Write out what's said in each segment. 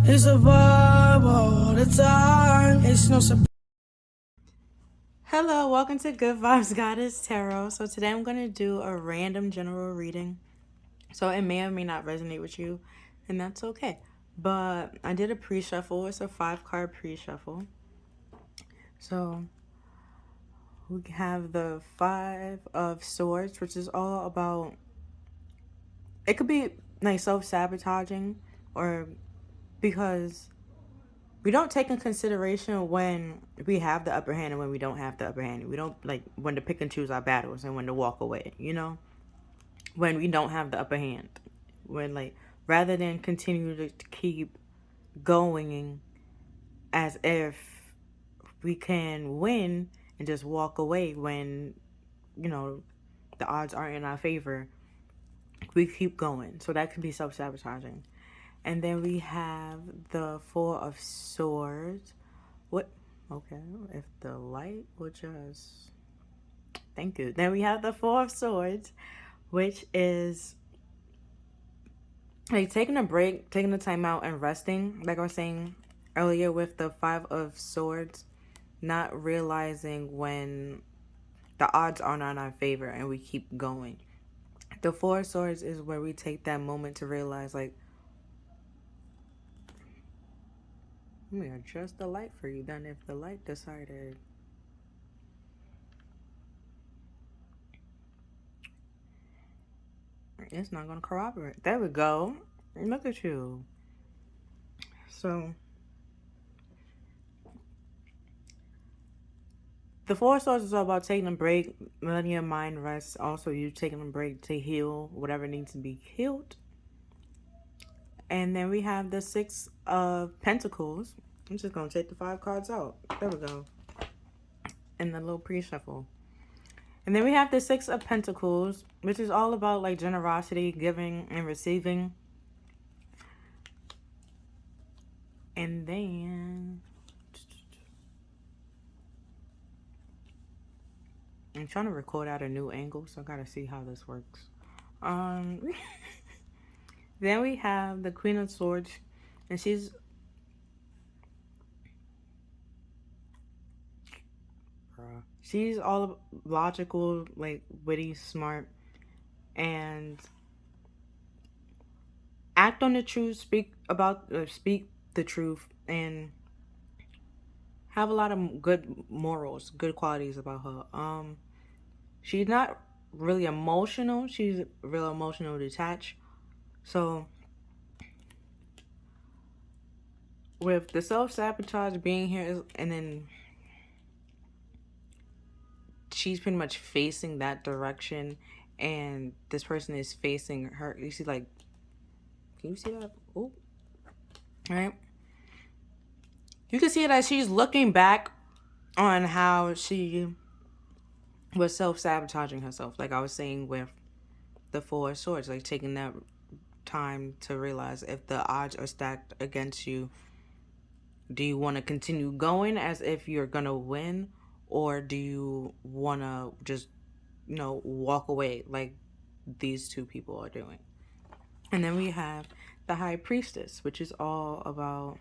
It's a vibe all the time. It's no surprise. Hello, welcome to Good Vibes Goddess Tarot. So today I'm going to do a random general reading. So it may or may not resonate with you, and that's okay. But I did a pre-shuffle. It's a 5-card pre-shuffle. So we have the 5 of Swords, which is all about, it could be like self-sabotaging, or because we don't take in consideration when we have the upper hand and when we don't have the upper hand. We don't, like, when to pick and choose our battles and when to walk away, when we don't have the upper hand. When, like, rather than continue to keep going as if we can win and just walk away when, the odds aren't in our favor, we keep going. So that can be self-sabotaging. And then we have the 4 of Swords. What? Okay, if the light will just... Thank you. Then we have the 4 of Swords, which is like taking a break, taking the time out and resting. Like I was saying earlier with the 5 of Swords, not realizing when the odds aren't in our favor and we keep going. The 4 of Swords is where we take that moment to realize, like, let me adjust the light for you. Then if the light decided... It's not going to corroborate. There we go. Look at you. So, the 4 of Swords is all about taking a break, letting your mind rest. Also, you taking a break to heal whatever needs to be healed. And then we have the 6 of Pentacles. I'm just going to take the 5 cards out. There we go. And the little pre-shuffle. And then we have the 6 of Pentacles, which is all about, like, generosity, giving and receiving. And then I'm trying to record at a new angle, so I gotta see how this works. Then we have the Queen of Swords, and she's all logical, like, witty, smart, and act on the truth, speak the truth, and have a lot of good morals, good qualities about her. She's not really emotional. She's real emotional detached. So with the self-sabotage being here, and then she's pretty much facing that direction, and this person is facing her. You see, like, can you see that? Oh, right. You can see that she's looking back on how she was self-sabotaging herself. Like I was saying with the 4 of Swords, like taking that time to realize if the odds are stacked against you, do you want to continue going as if you're going to win, or do you want to just, walk away like these two people are doing? And then we have the High Priestess, which is all about...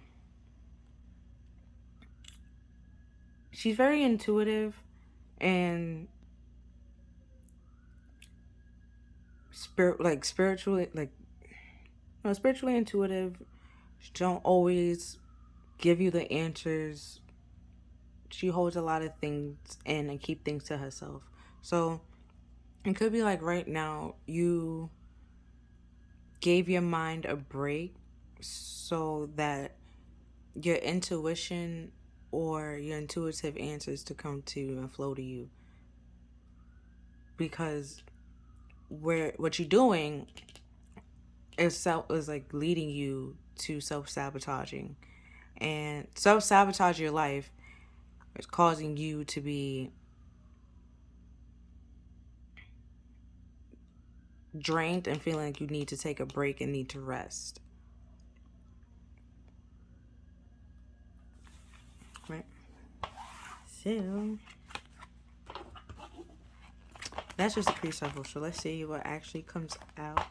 She's very intuitive and spiritually intuitive. She don't always give you the answers. She holds a lot of things in and keep things to herself. So it could be like right now you gave your mind a break so that your intuition or your intuitive answers to come to and flow to you. Because what you're doing is like leading you to self-sabotaging, and self-sabotage your life is causing you to be drained and feeling like you need to take a break and need to rest. Right? So that's just a pre-shuffle. So let's see what actually comes out.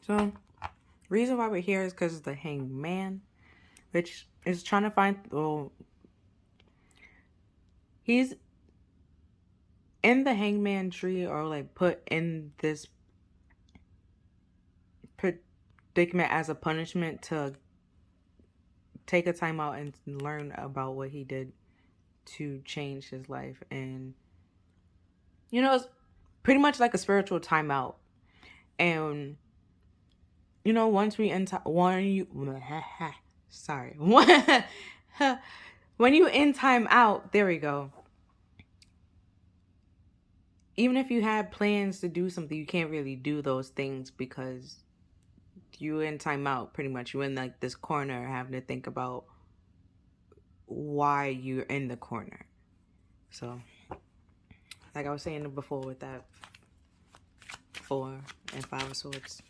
So, reason why we're here is because the hangman, which is trying to find, well, he's in the hangman tree, or like put in this predicament as a punishment to take a time out and learn about what he did to change his life. And it's pretty much like a spiritual timeout. And once we enter one you sorry when you end time out, there we go. Even if you had plans to do something, you can't really do those things because you in time out. Pretty much, you in like this corner having to think about why you're in the corner. So, like I was saying before with that 4 and 5 of swords.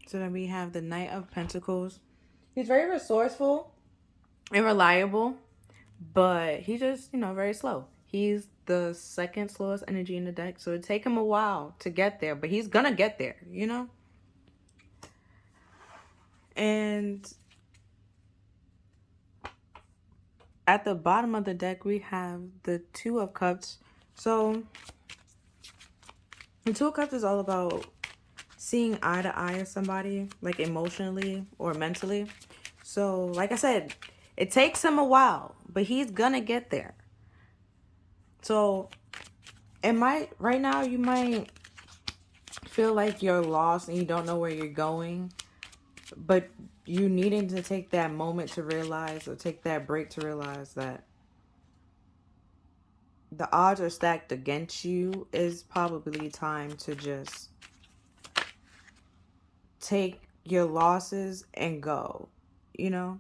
So then we have the Knight of Pentacles. He's very resourceful and reliable, but he's just, very slow. He's the second slowest energy in the deck, so it'd take him a while to get there, but he's gonna get there, And at the bottom of the deck, we have the Two of Cups. So the Two of Cups is all about seeing eye to eye with somebody, like emotionally or mentally. So, like I said, it takes him a while, but he's gonna get there. So, right now, you might feel like you're lost and you don't know where you're going, but you needing to take that moment to realize, or take that break to realize that the odds are stacked against you. Is probably time to just take your losses and go, And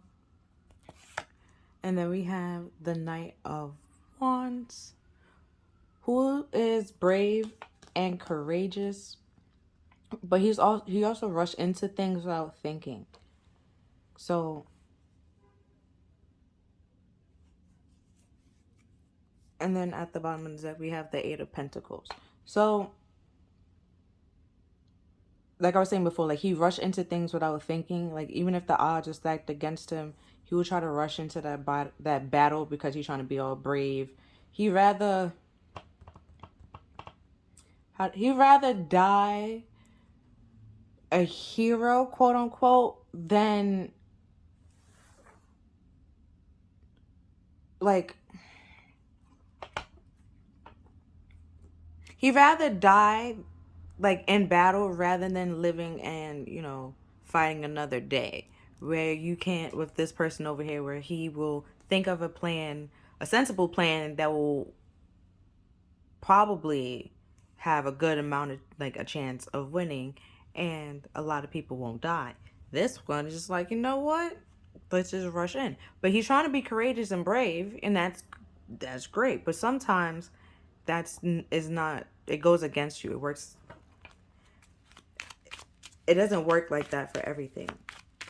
then we have the Knight of Wands, who is brave and courageous, but he also rushed into things without thinking. So, and then at the bottom of the deck, we have the Eight of Pentacles. So, like I was saying before, like he rushed into things without thinking. Like even if the odds are stacked against him, he would try to rush into that battle because he's trying to be all brave. He'd rather die a hero, quote unquote, than like he'd rather die like in battle rather than living and fighting another day, where you can't, with this person over here, where he will think of a sensible plan that will probably have a good amount of like a chance of winning, and a lot of people won't die. This one is just like, you know what, let's just rush in. But he's trying to be courageous and brave, and that's great. But sometimes is not, it goes against you. It doesn't work like that for everything,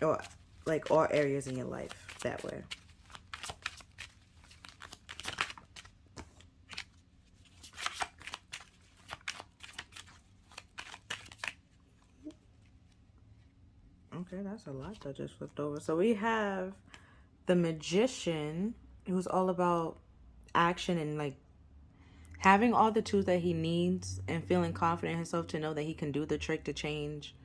or like all areas in your life that way. Okay, that's a lot that just flipped over. So we have the Magician, who's all about action and like having all the tools that he needs and feeling confident in himself to know that he can do the trick to change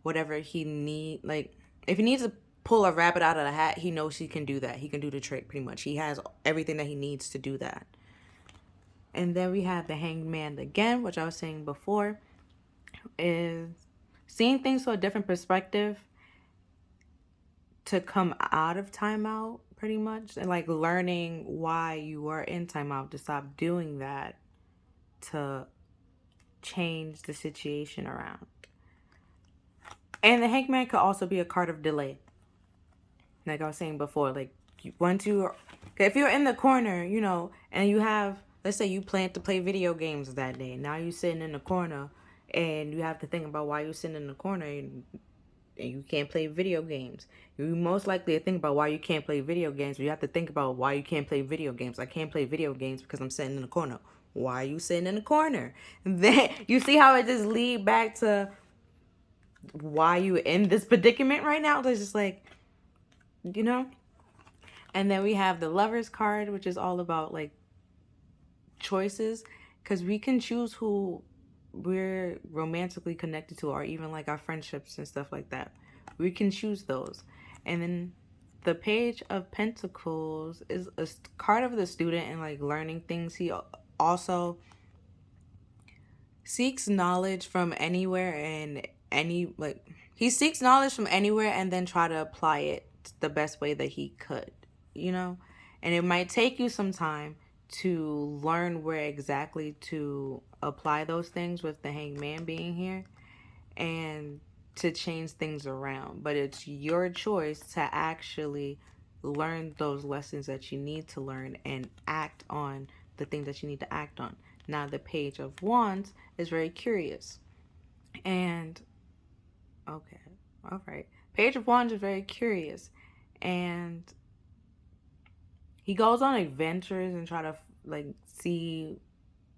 whatever he need. Like if he needs to pull a rabbit out of the hat, he knows he can do that. He can do the trick pretty much. He has everything that he needs to do that. And then we have the Hangman again, which I was saying before, is seeing things from a different perspective to come out of timeout, pretty much, and like learning why you were in timeout, to stop doing that, to change the situation around. And the Hangman could also be a card of delay, like I was saying before. Like if you're in the corner, and you have let's say you plan to play video games that day. Now you're sitting in the corner and you have to think about why you're sitting in the corner and you can't play video games. You most likely think about why you can't play video games, but you have to think about why you can't play video games. I can't play video games because I'm sitting in the corner. Why are you sitting in the corner? Then you see how it just lead back to why you in this predicament right now. It's just like, you know. And then we have the Lovers card, which is all about like choices, because we can choose who we're romantically connected to, or even like our friendships and stuff like that. We can choose those. And then the Page of Pentacles is a card of the student and like learning things. He also seeks knowledge from anywhere and any like he seeks knowledge from anywhere and then try to apply it the best way that he could, you know? And it might take you some time to learn where exactly to apply those things with the hangman being here and to change things around. But it's your choice to actually learn those lessons that you need to learn and act on the things that you need to act on. Now, the Page of Wands is very curious. And, okay, all right. Page of Wands is very curious. And he goes on adventures and try to, like, see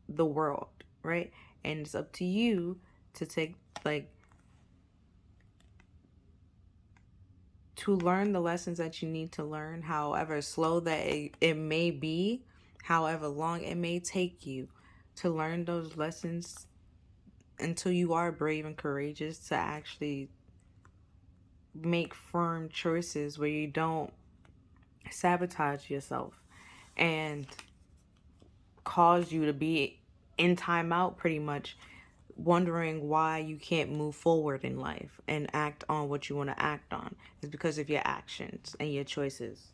the world, right? And it's up to you to take, like, to learn the lessons that you need to learn, however slow that it may be, however long it may take you to learn those lessons until you are brave and courageous to actually make firm choices where you don't sabotage yourself and cause you to be in timeout pretty much, wondering why you can't move forward in life and act on what you want to act on. Is because of your actions and your choices.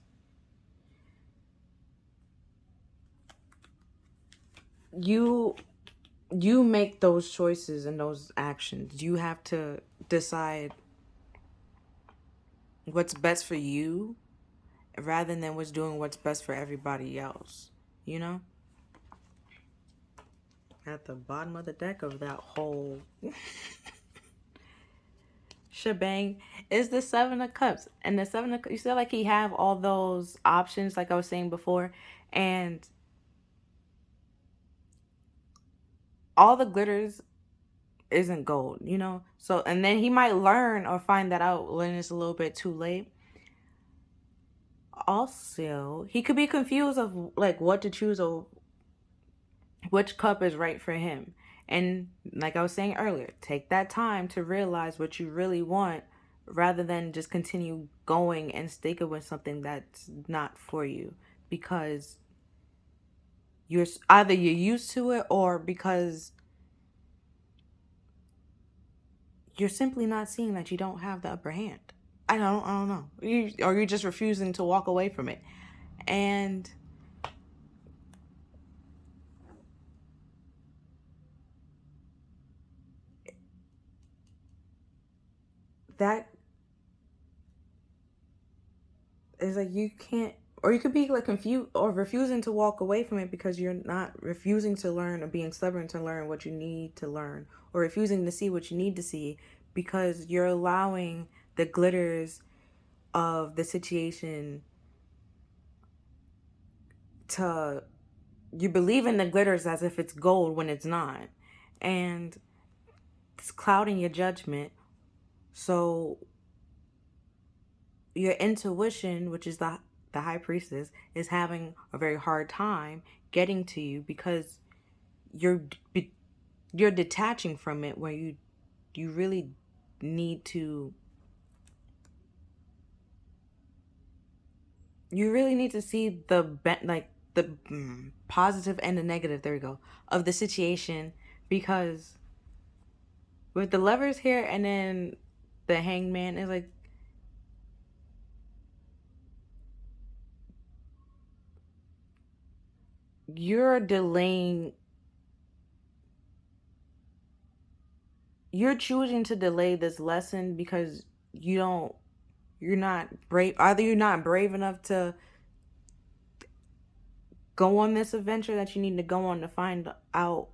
You make those choices and those actions. You have to decide what's best for you rather than what's best for everybody else, you know? At the bottom of the deck of that whole shebang is the Seven of Cups. And the Seven of Cups, you feel like he have all those options like I was saying before, and all the glitters isn't gold, you know? So, and then he might learn or find that out when it's a little bit too late. Also, he could be confused of like what to choose or which cup is right for him. And like I was saying earlier, take that time to realize what you really want rather than just continue going and sticking with something that's not for you, because you're used to it or because you're simply not seeing that you don't have the upper hand. I don't know. Or you're just refusing to walk away from it. And that is like you can't, or you could be like confused or refusing to walk away from it because you're not refusing to learn or being stubborn to learn what you need to learn, or refusing to see what you need to see because you're allowing the glitters of the situation to, you believe in the glitters as if it's gold when it's not, and it's clouding your judgment. So your intuition, which is the high priestess, is having a very hard time getting to you because you're you're detaching from it, where you really need to, you really need to see the positive and the negative, there we go, of the situation, because with the Lovers here and then the Hangman is like, you're delaying, you're choosing to delay this lesson because you're not brave, either you're not brave enough to go on this adventure that you need to go on to find out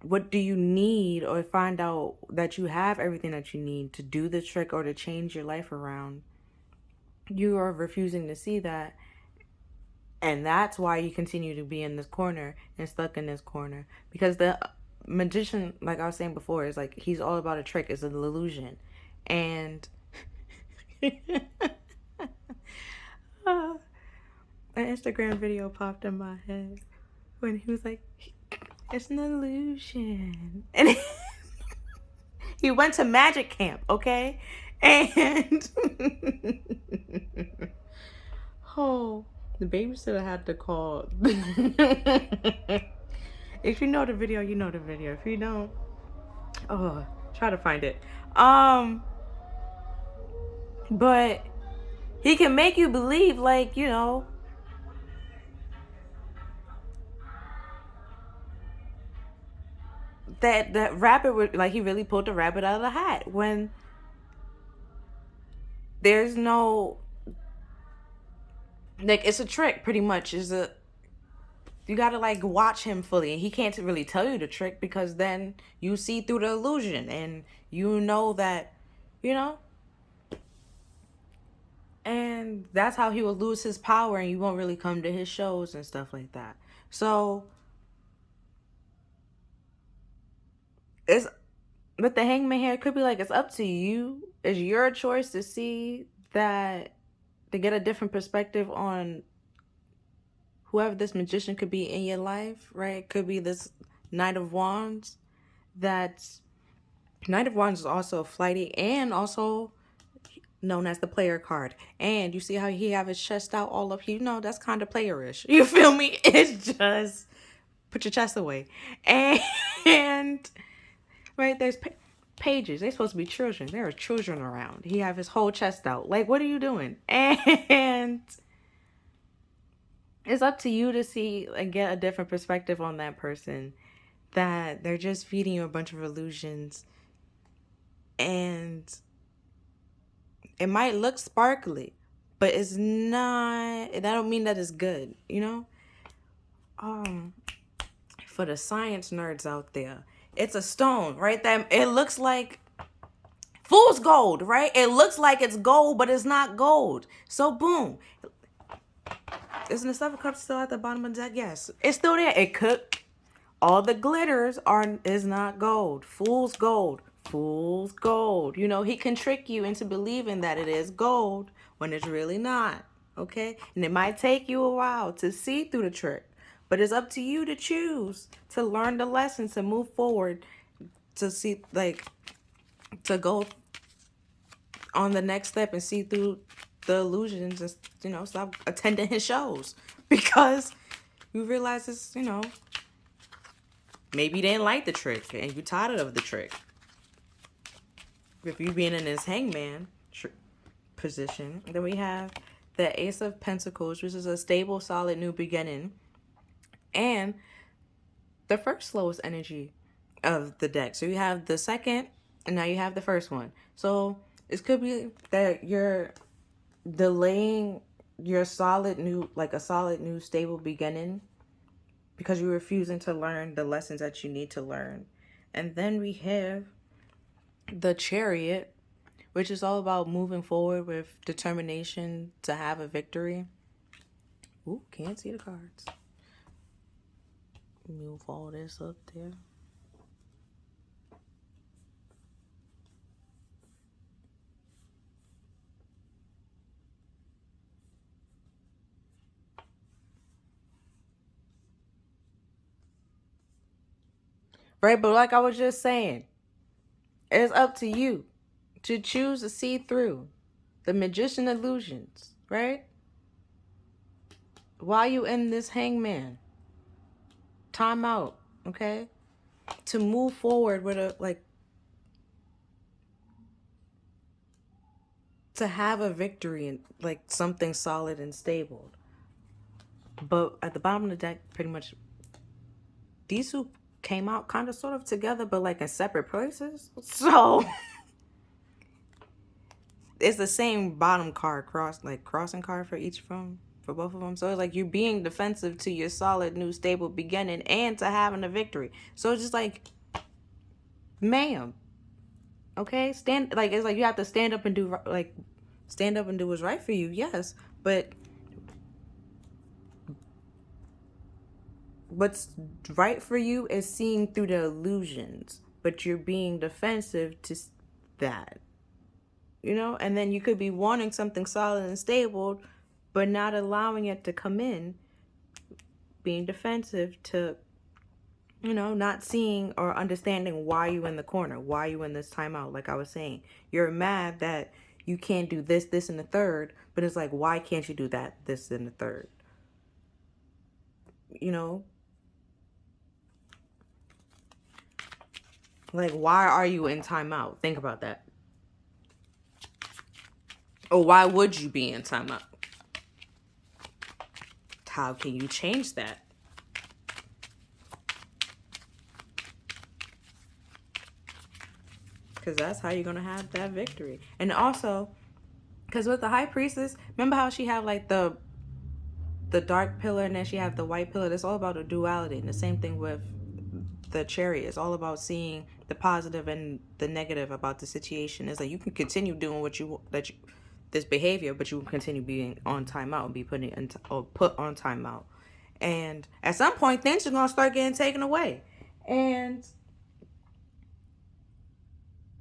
what do you need, or find out that you have everything that you need to do the trick or to change your life around. You are refusing to see that. And that's why you continue to be in this corner and stuck in this corner. Because the magician, like I was saying before, is like, he's all about a trick. It's an illusion. And an Instagram video popped in my head when he was like, it's an illusion. And he went to magic camp, okay? And oh, the babysitter had to call. If you know the video, you know the video. If you don't, oh, try to find it. But he can make you believe, like, you know, that rabbit would, like, he really pulled the rabbit out of the hat, when there's no, like, it's a trick pretty much. You gotta, like, watch him fully, and he can't really tell you the trick, because then you see through the illusion, and you know that, you know, and that's how he will lose his power, and you won't really come to his shows and stuff like that. So it's, with the hangman here, it could be like, it's up to you. It's your choice to see that, to get a different perspective on whoever this magician could be in your life, right? It could be this Knight of Wands. Knight of Wands is also flighty, and also known as the player card. And you see how he have his chest out all up, you know, that's kind of playerish. You feel me? It's just, put your chest away. And right, there's pages. They're supposed to be children. There are children around. He have his whole chest out. Like, what are you doing? And it's up to you to see and get a different perspective on that person, that they're just feeding you a bunch of illusions. And it might look sparkly, but it's not, that don't mean that it's good, you know? For the science nerds out there, it's a stone, right? That it looks like fool's gold, right? It looks like it's gold, but it's not gold. So boom. Isn't the Seven of Cups still at the bottom of the deck? Yes. It's still there. It could, all the glitters is not gold. Fool's gold. Fool's gold. You know, he can trick you into believing that it is gold when it's really not. Okay? And it might take you a while to see through the trick. But it's up to you to choose, to learn the lessons, to move forward, to see, like, to go on the next step and see through the illusions, and, you know, stop attending his shows, because you realize it's, you know, maybe you didn't like the trick and you tired of the trick. If you being in this hangman position, then we have the Ace of Pentacles, which is a stable, solid new beginning, and the first slowest energy of the deck. So you have the second, and now you have the first one. So it could be that you're delaying your solid new, like a solid new stable beginning, because you're refusing to learn the lessons that you need to learn. And then we have the Chariot, which is all about moving forward with determination to have a victory. Ooh, can't see the cards. Move all this up there. Right, but like I was just saying, it's up to you to choose to see through the magician illusions, right? While you in this hangman, time out, okay? To move forward with a, like, to have a victory and, like, something solid and stable. But at the bottom of the deck, pretty much, these two came out kind of sort of together, but like in separate places. So it's the same bottom card, crossing card for each of them. for both of them. So it's like you're being defensive to your solid, new, stable beginning and to having a victory. So it's just like, ma'am, okay, stand, like, it's like you have to stand up and do, like, stand up and do what's right for you, yes, but what's right for you is seeing through the illusions, but you're being defensive to that, you know? And then you could be wanting something solid and stable, but not allowing it to come in, being defensive to, you know, not seeing or understanding why you in the corner, why you in this timeout. Like I was saying, you're mad that you can't do this, this, and the third, but it's like, why can't you do that, this, and the third? You know, like, why are you in timeout? Think about that. Or why would you be in timeout? How can you change that? Because that's how you're going to have that victory. And also, because with the high priestess, remember how she had like the dark pillar and then she had the white pillar? That's all about a duality. And the same thing with the chariot. It's all about seeing the positive and the negative about the situation. It's like you can continue doing what you this behavior, but you will continue being on timeout and be put on timeout. And at some point, things are gonna start getting taken away. And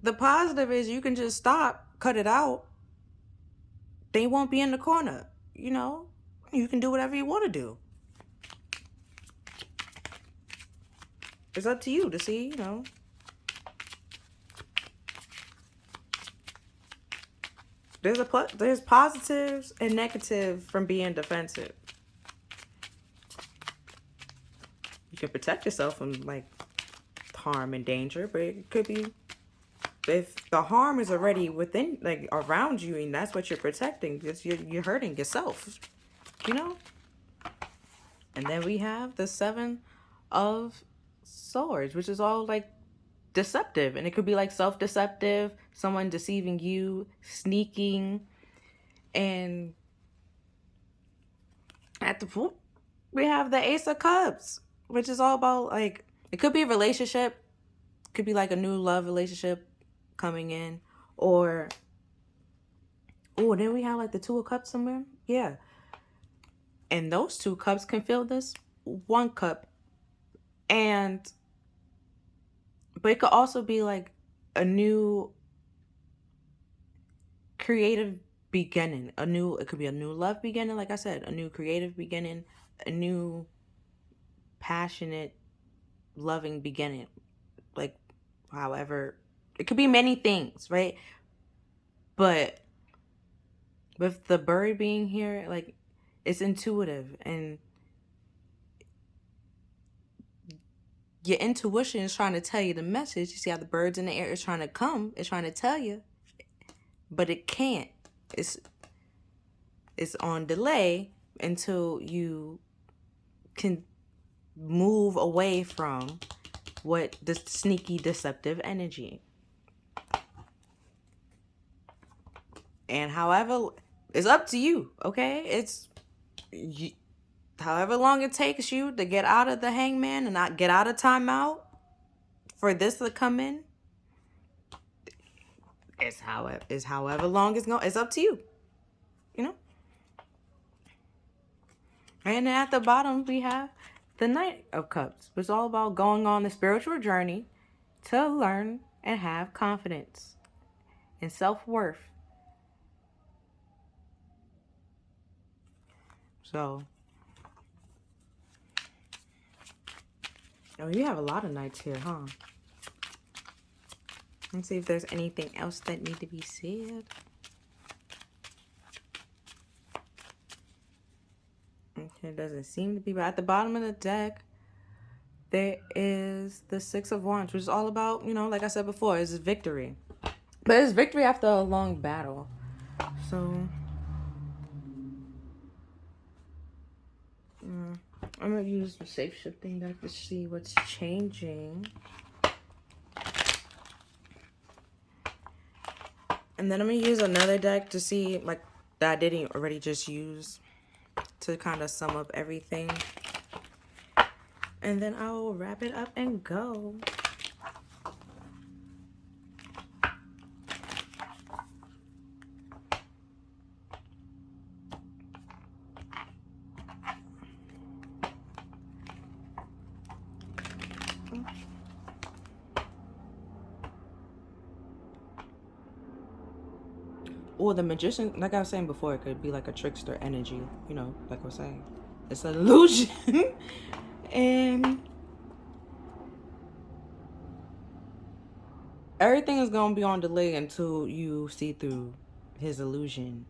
the positive is you can just stop, cut it out. They won't be in the corner. You know, you can do whatever you want to do. It's up to you to see, you know. There's positives and negatives from being defensive. You can protect yourself from like harm and danger, but it could be if the harm is already within, like around you, and that's what you're protecting, because you're hurting yourself, you know. And then we have the Seven of Swords, which is all like deceptive, and it could be like self-deceptive, someone deceiving you, sneaking. And at the pool, we have the Ace of Cups, which is all about like, it could be a relationship, could be like a new love relationship coming in, or then we have like the Two of Cups somewhere, yeah, and those two cups can fill this one cup. And but it could also be like a new creative beginning, it could be a new love beginning, like I said, a new creative beginning, a new passionate loving beginning, like, however, it could be many things, right? But with the bird being here, like, it's intuitive, and your intuition is trying to tell you the message. You see how the bird's in the air is trying to come, it's trying to tell you, but it can't. It's on delay until you can move away from what the sneaky, deceptive energy. And however, it's up to you, okay? It's however long it takes you to get out of the hangman and not get out of timeout for this to come in. It's however long it's going. It's up to you, you know. And then at the bottom we have the Knight of Cups, which is all about going on the spiritual journey to learn and have confidence and self-worth. So, oh, you have a lot of knights here, huh? Let's see if there's anything else that need to be said. Okay, it doesn't seem to be, but at the bottom of the deck, there is the Six of Wands, which is all about, you know, like I said before, it's victory. But it's victory after a long battle. So, I'm going to use the shape-shifting deck to see what's changing. And then I'm going to use another deck to see, like, that I didn't already just use. to kind of sum up everything. And then I will wrap it up and go. Or the magician, like I was saying before, it could be like a trickster energy, you know, like I was saying. It's an illusion. And everything is going to be on delay until you see through his illusion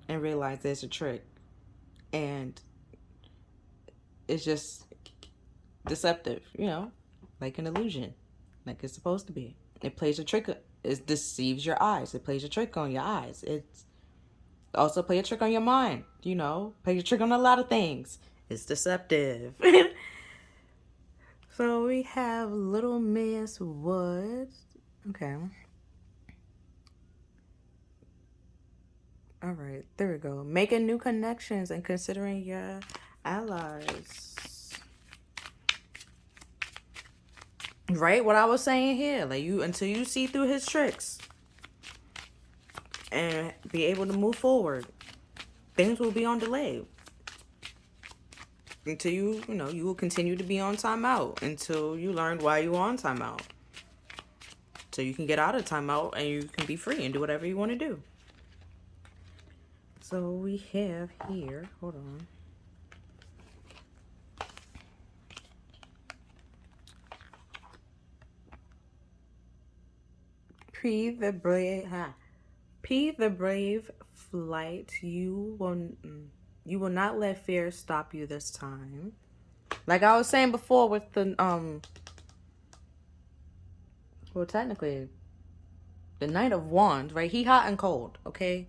and realize there's a trick. And it's just deceptive, you know, like an illusion, like it's supposed to be. It plays a trick. It deceives your eyes. It plays a trick on your eyes. It's also play a trick on your mind, you know, play a trick on a lot of things. It's deceptive. So we have Little Miss Woods. Okay. All right, there we go. Making new connections and considering your allies. Right? What I was saying here. Like, you, until you see through his tricks and be able to move forward, things will be on delay. Until you know, you will continue to be on timeout until you learn why you're on timeout. So you can get out of timeout and you can be free and do whatever you want to do. So we have here, hold on. P the brave flight. You will not let fear stop you this time. Like I was saying before with the well, technically the Knight of Wands, right? He hot and cold, okay?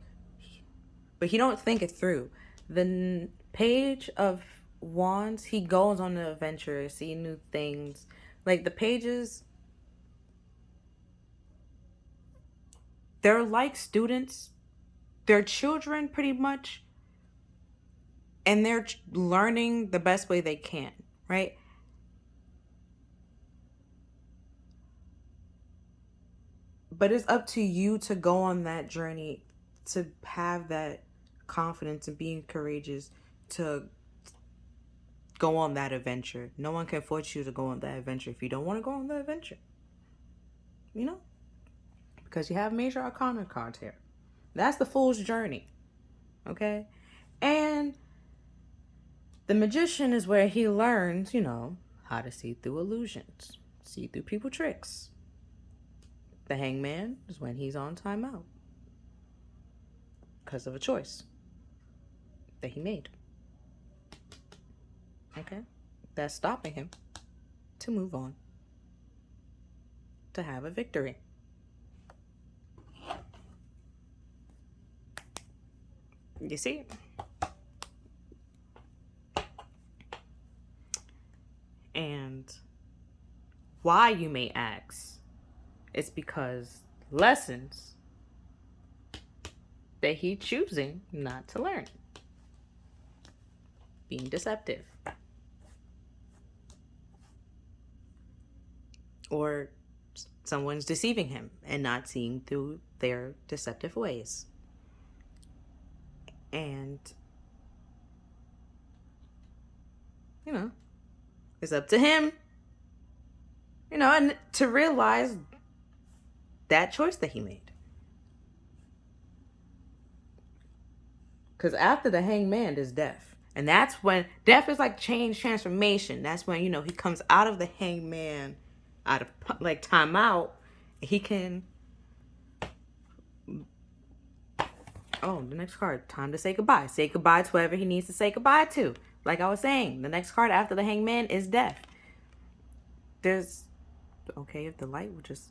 But he don't think it through. The Page of Wands, he goes on an adventure, see new things. Like the pages, they're like students. They're children pretty much. And they're learning the best way they can, right? But it's up to you to go on that journey, to have that confidence and being courageous to go on that adventure. No one can force you to go on that adventure if you don't want to go on the adventure. You know? Because you have major arcana cards here. That's the fool's journey. Okay? And the magician is where he learns, you know, how to see through illusions, see through people tricks. The hangman is when he's on timeout because of a choice that he made. Okay? That's stopping him to move on, to have a victory. You see? And why, you may ask, it's because lessons that he's choosing not to learn. Being deceptive. Or someone's deceiving him and not seeing through their deceptive ways. And, you know, it's up to him, you know, and to realize that choice that he made. Because after the hangman is death. And that's when death is like change, transformation. That's when, you know, he comes out of the hangman, out of like timeout. He can. Oh, the next card. Time to say goodbye. Say goodbye to whoever he needs to say goodbye to. Like I was saying, the next card after the hangman is death. There's. Okay, if the light would just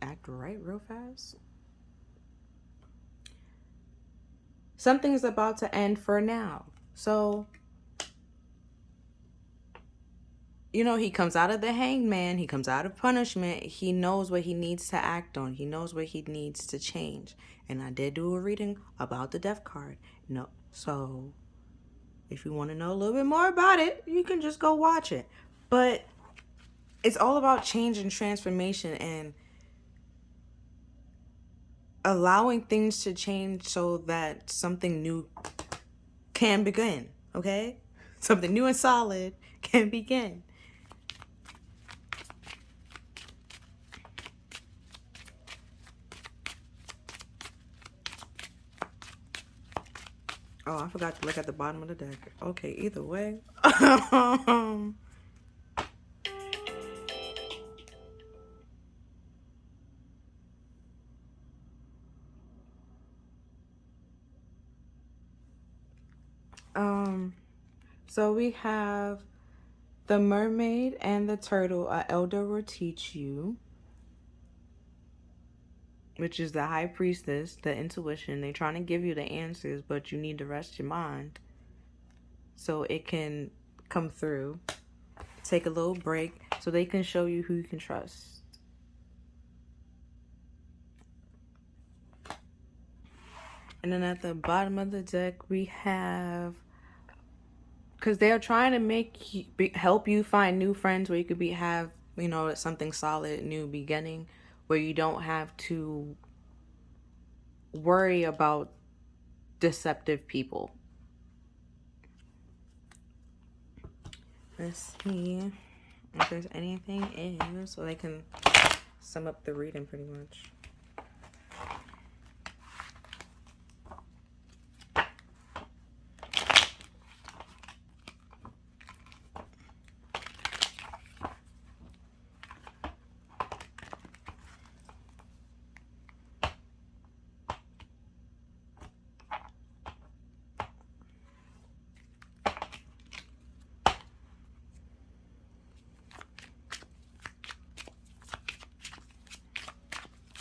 act right real fast. Something is about to end for now. So, you know, he comes out of the hangman. He comes out of punishment. He knows what he needs to act on. He knows what he needs to change. And I did do a reading about the death card. No, so If you want to know a little bit more about it, you can just go watch it. But it's all about change and transformation and allowing things to change so that something new can begin, okay? Something new and solid can begin. Oh, I forgot to look at the bottom of the deck. Okay, either way. So we have the mermaid and the turtle. An elder will teach you, which is the high priestess, the intuition. They're trying to give you the answers, but you need to rest your mind so it can come through. Take a little break so they can show you who you can trust. And then at the bottom of the deck, we have, because they are trying to help you find new friends where you could have, something solid, new beginning, where you don't have to worry about deceptive people. Let's see if there's anything in so they can sum up the reading pretty much.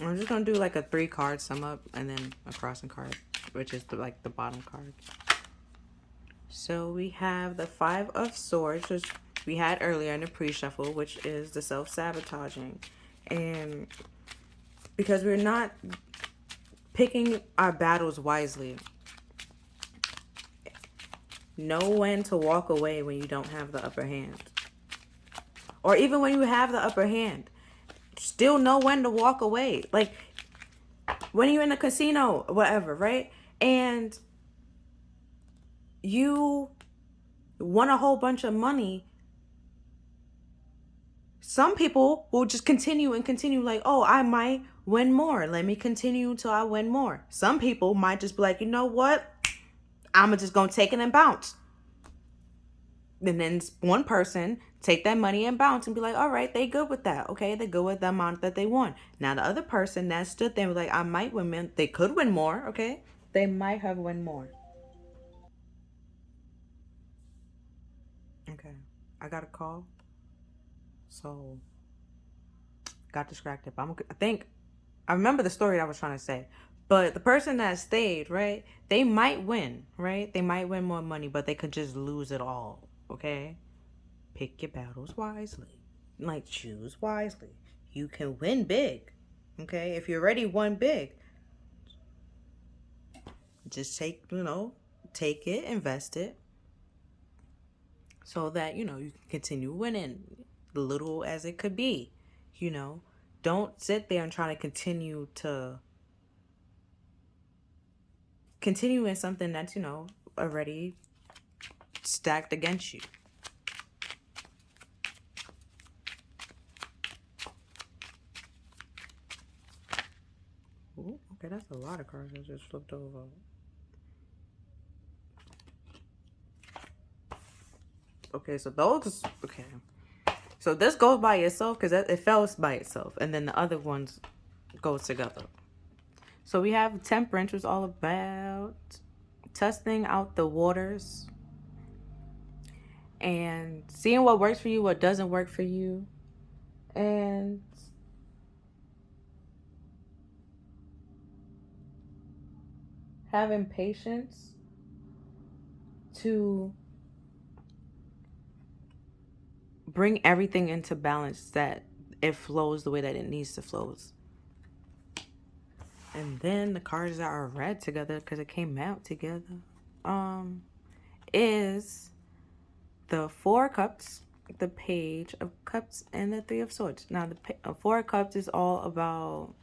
I'm just going to do like a 3-card sum up and then a crossing card, which is the bottom card. So we have the 5 of Swords, which we had earlier in the pre-shuffle, which is the self-sabotaging. And because we're not picking our battles wisely, know when to walk away when you don't have the upper hand. Or even when you have the upper hand, still know when to walk away. Like when you're in a casino or whatever, right? And you won a whole bunch of money. Some people will just continue like, oh, I might win more. Let me continue till I win more. Some people might just be like, you know what? I'm just going to take it and bounce. And then one person take that money and bounce and be like, all right, they good with that. Okay, they good with the amount that they won. Now the other person that stood there was like, I might win. They could win more. Okay, they might have won more. Okay, I got a call, so got distracted. But I remember the story that I was trying to say. But the person that stayed, right, they might win, right? They might win more money, but they could just lose it all. Okay, pick your battles wisely. Like, choose wisely. You can win big. Okay, if you already won big, just take it, invest it, so that you can continue winning, little as it could be. Don't sit there and try to continue in something that's already stacked against you. Ooh, okay, that's a lot of cards I just flipped over. Okay, so this goes by itself because it fell by itself, and then the other ones goes together. So we have Temperance, which is all about testing out the waters and seeing what works for you, what doesn't work for you, and having patience to bring everything into balance, that it flows the way that it needs to flow. And then the cards that are read together, because it came out together, is the Four of Cups, the Page of Cups, and the Three of Swords. Now, the Four of Cups is all about,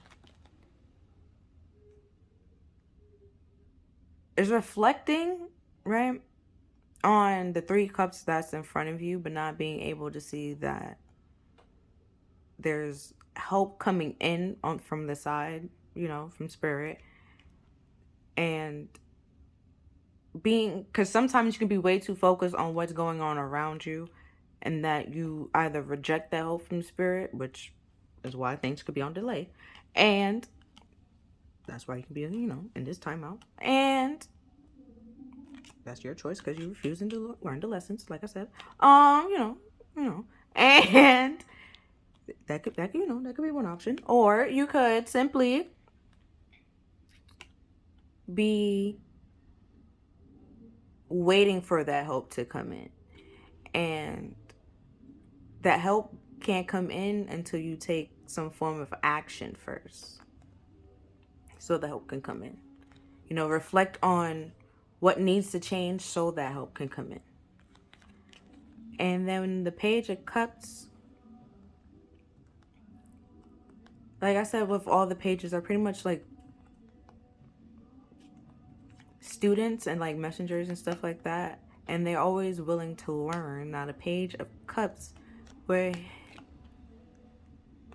is reflecting, right, on the Three Cups that's in front of you, but not being able to see that there's help coming in on from the side, from spirit. And being, because sometimes you can be way too focused on what's going on around you, and that you either reject that help from spirit, which is why things could be on delay, and that's why you can be, in this timeout, and that's your choice because you're refusing to learn the lessons, like I said. And that could be one option, or you could simply be waiting for that hope to come in, and that help can't come in until you take some form of action first, so the help can come in. Reflect on what needs to change so that help can come in. And then the Page of Cups, like I said, with all the pages are pretty much like students and like messengers and stuff like that, and they're always willing to learn. Now the Page of Cups, where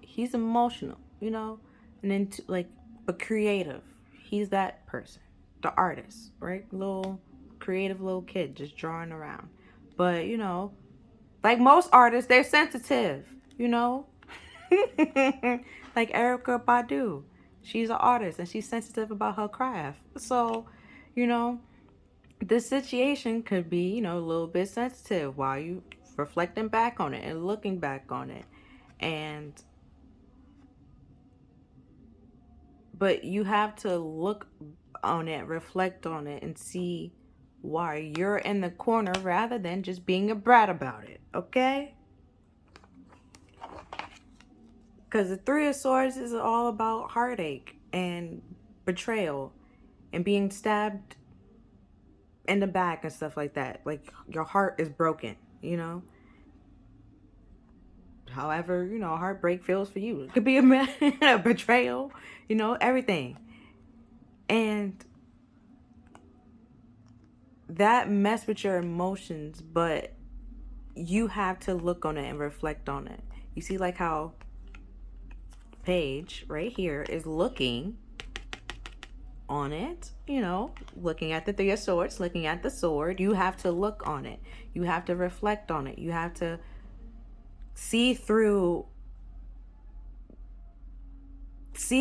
he's emotional, and then but creative. He's that person, the artist, right? Little creative little kid just drawing around. But like most artists, they're sensitive, like Erykah Badu. She's an artist and she's sensitive about her craft. So, this situation could be, a little bit sensitive while you reflecting back on it and looking back on it. But you have to look on it, reflect on it, and see why you're in the corner rather than just being a brat about it, okay? Because the Three of Swords is all about heartache and betrayal and being stabbed in the back and stuff like that. Like, your heart is broken, However, heartbreak feels for you. It could be a betrayal, everything. And that mess with your emotions, but you have to look on it and reflect on it. You see, like how Page right here is looking on it, looking at the Three of Swords, looking at the sword. You have to look on it. You have to reflect on it. You have to see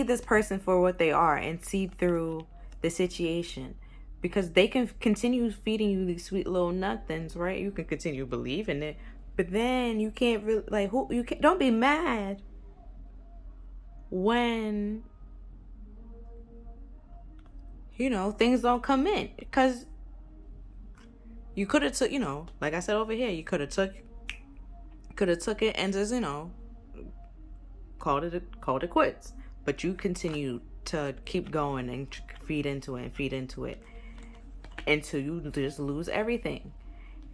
this person for what they are and see through the situation, because they can continue feeding you these sweet little nothings, right? You can continue believing it, but then you can't really don't be mad when things don't come in, because you could have took, like I said over here, you could have took it and just called it quits. But you continue to keep going and feed into it until you just lose everything,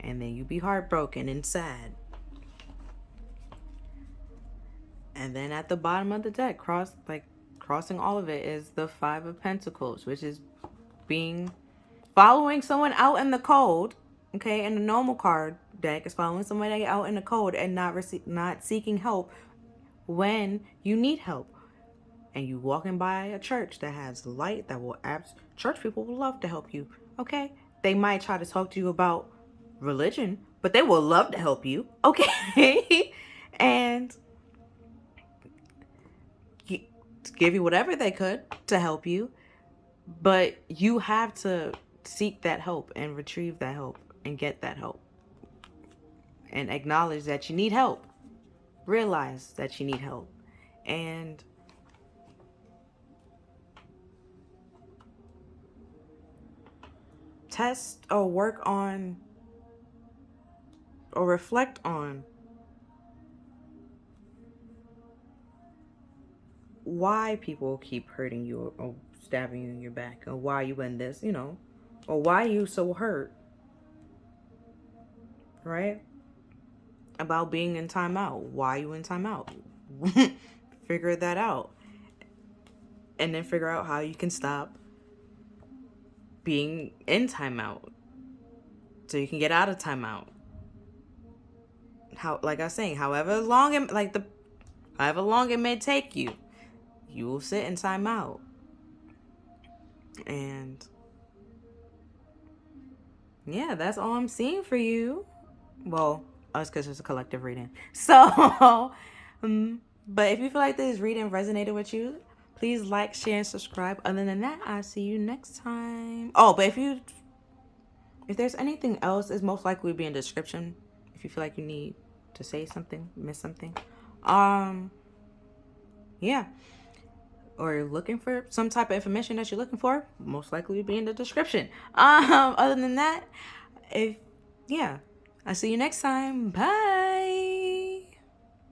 and then you be heartbroken and sad. And then at the bottom of the deck, crossing all of it, is the Five of Pentacles, which is following someone out in the cold. Okay, and the normal card deck is following somebody out in the cold and not seeking help when you need help. And you walking by a church that has light, church people will love to help you. Okay, they might try to talk to you about religion, but they will love to help you. Okay, and give you whatever they could to help you, but you have to seek that help and retrieve that help and get that help and acknowledge that you need help. Realize that you need help, and test or work on or reflect on why people keep hurting you or stabbing you in your back, or why you in this, or why you so hurt, right? About being in timeout. Why are you in timeout? Figure that out. And then figure out how you can stop being in timeout. So you can get out of timeout. Like I was saying, however long it may take you, you will sit in timeout. And yeah, that's all I'm seeing for you. Well, us because it's a collective reading. So, but if you feel like this reading resonated with you, please like, share, and subscribe. Other than that, I'll see you next time. Oh, but if there's anything else, it's most likely to be in the description. If you feel like you need to say something, miss something, yeah, or you're looking for some type of information that you're looking for, most likely to be in the description. Other than that, I'll see you next time. Bye.